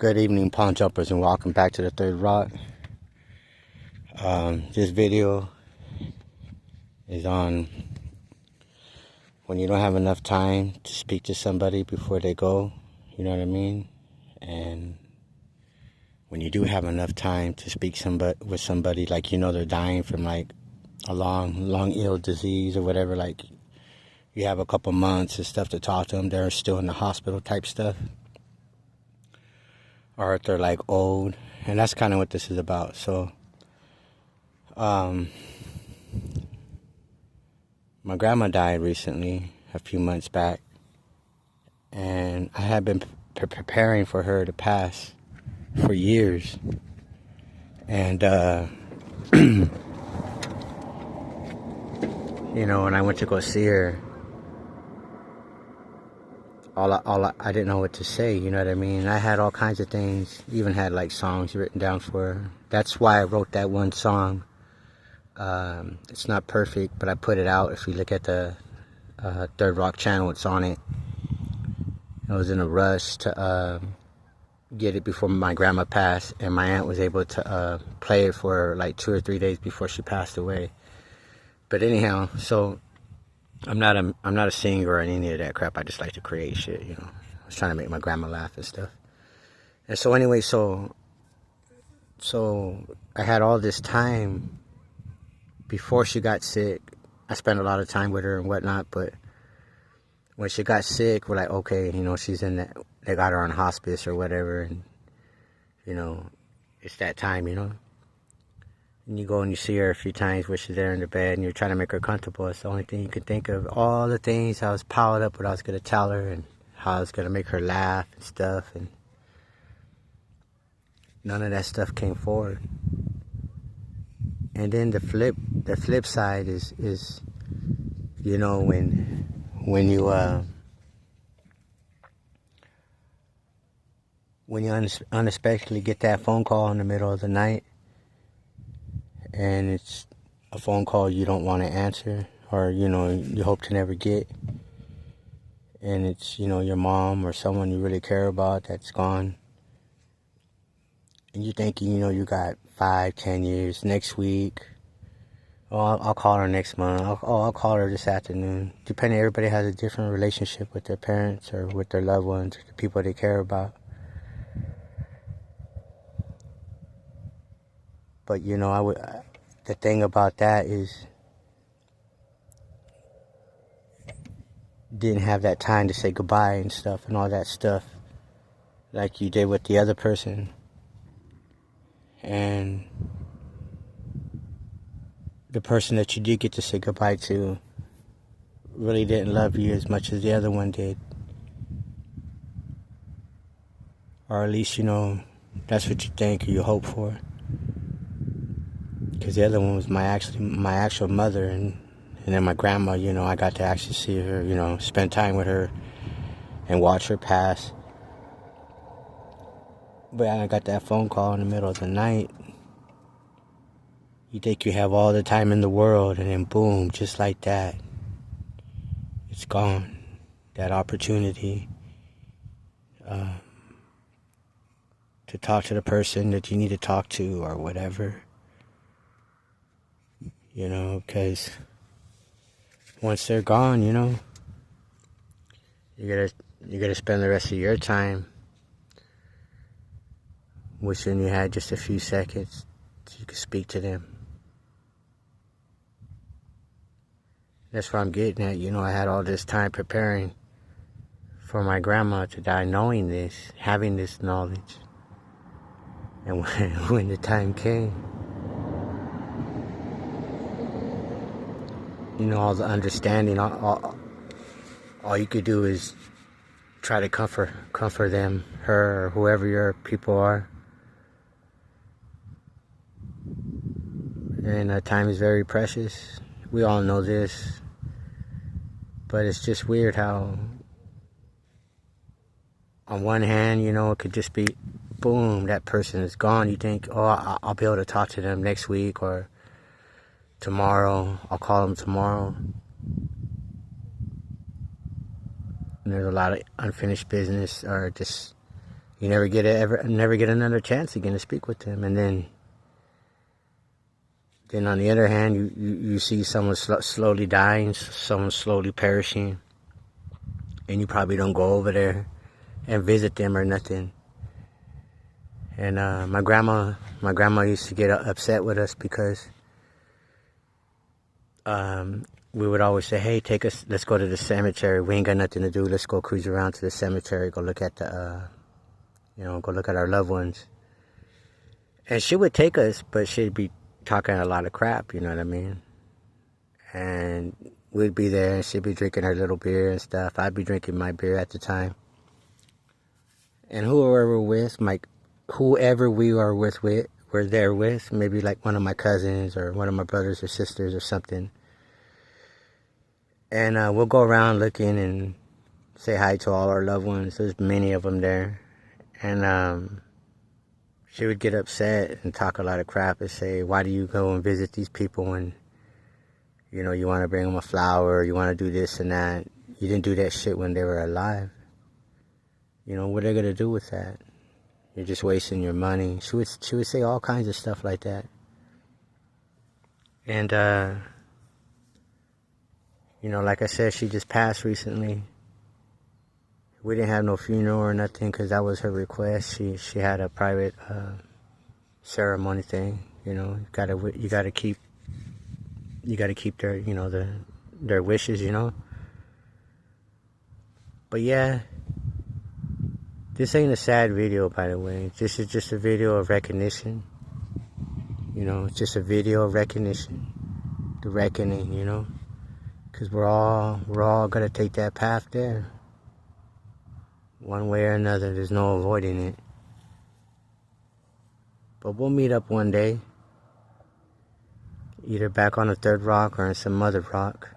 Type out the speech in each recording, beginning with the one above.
Good evening, Pawn Jumpers, and welcome back to the Third Rock. This video is on when you don't have enough time to speak to somebody before they go, you know what I mean? And when you do have enough time to speak with somebody, like, you know, they're dying from like a long ill disease or whatever, like you have a couple months and stuff to talk to them, they're still in the hospital type stuff. Or if they're like old, and that's kind of what this is about. So my grandma died recently, a few months back, and I had been preparing for her to pass for years. And you know, when I went to go see her, I didn't know what to say, you know what I mean? I had all kinds of things, even had like songs written down for her. That's why I wrote that one song. It's not perfect, but I put it out. If you look at the Third Rock channel, it's on it. I was in a rush to get it before my grandma passed, and my aunt was able to play it for her like 2 or 3 days before she passed away. But anyhow, so I'm not a singer or any of that crap. I just like to create shit, you know. I was trying to make my grandma laugh and stuff. And so anyway, so I had all this time before she got sick. I spent a lot of time with her and whatnot, but when she got sick, we're like, okay, you know, she's in that, they got her on hospice or whatever, and, you know, it's that time, you know. And you go and you see her a few times where she's there in the bed and you're trying to make her comfortable. It's the only thing you can think of. All the things I was piled up what I was going to tell her and how I was going to make her laugh and stuff, and none of that stuff came forward. And then the flip side is you know, when you unexpectedly get that phone call in the middle of the night, and it's a phone call you don't want to answer, or, you know, you hope to never get, and it's, you know, your mom or someone you really care about that's gone, and you think, you know, you got 5-10 years, next week, oh, I'll call her next month, I'll call her this afternoon. Depending, everybody has a different relationship with their parents or with their loved ones, the people they care about. But, you know, the thing about that is, didn't have that time to say goodbye and stuff and all that stuff like you did with the other person. And the person that you did get to say goodbye to really didn't love you as much as the other one did. Or at least, you know, that's what you think or you hope for. Because the other one was my actual mother, and then my grandma, you know, I got to actually see her, you know, spend time with her and watch her pass. But I got that phone call in the middle of the night. You think you have all the time in the world, and then boom, just like that, it's gone. That opportunity to talk to the person that you need to talk to or whatever. You know, because once they're gone, you know, you gotta spend the rest of your time wishing you had just a few seconds so you could speak to them. That's what I'm getting at. You know, I had all this time preparing for my grandma to die, knowing this, having this knowledge. And when the time came, you know, all the understanding, all you could do is try to comfort them, her, or whoever your people are. And time is very precious. We all know this. But it's just weird how, on one hand, you know, it could just be, boom, that person is gone. You think, oh, I'll be able to talk to them next week or tomorrow. I'll call them tomorrow. And there's a lot of unfinished business, or just you never get another chance again to speak with them. And then on the other hand, you see someone slowly dying, someone slowly perishing, and you probably don't go over there and visit them or nothing. And my grandma used to get upset with us because we would always say, hey, let's go to the cemetery. We ain't got nothing to do. Let's go cruise around to the cemetery, go look at go look at our loved ones. And she would take us, but she'd be talking a lot of crap, you know what I mean? And we'd be there, and she'd be drinking her little beer and stuff. I'd be drinking my beer at the time. And whoever we were there with, maybe like one of my cousins or one of my brothers or sisters or something. And we'll go around looking and say hi to all our loved ones. There's many of them there. And she would get upset and talk a lot of crap and say, why do you go and visit these people when, you know, you want to bring them a flower, you want to do this and that. You didn't do that shit when they were alive. You know, what are they going to do with that? You're just wasting your money. She would say all kinds of stuff like that. And, you know, like I said, she just passed recently. We didn't have no funeral or nothing because that was her request. She had a private ceremony thing. You know, you gotta keep their, you know, their wishes. You know. But yeah, this ain't a sad video, by the way. This is just a video of recognition. You know, it's just a video of recognition, the reckoning. You know, because we're all gonna take that path there. One way or another, there's no avoiding it. But we'll meet up one day. Either back on the third rock or in some other rock.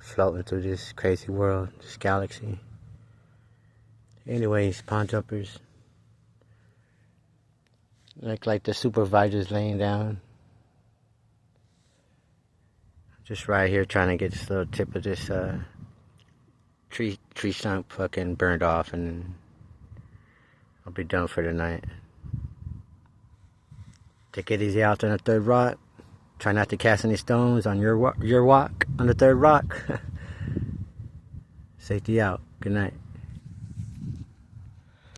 Floating through this crazy world, this galaxy. Anyways, pond jumpers. Like the supervisor's laying down. Just right here trying to get this little tip of this tree stump fucking burned off, and I'll be done for the night. Take it easy out on the third rock. Try not to cast any stones on your walk on the third rock. Safety out. Good night.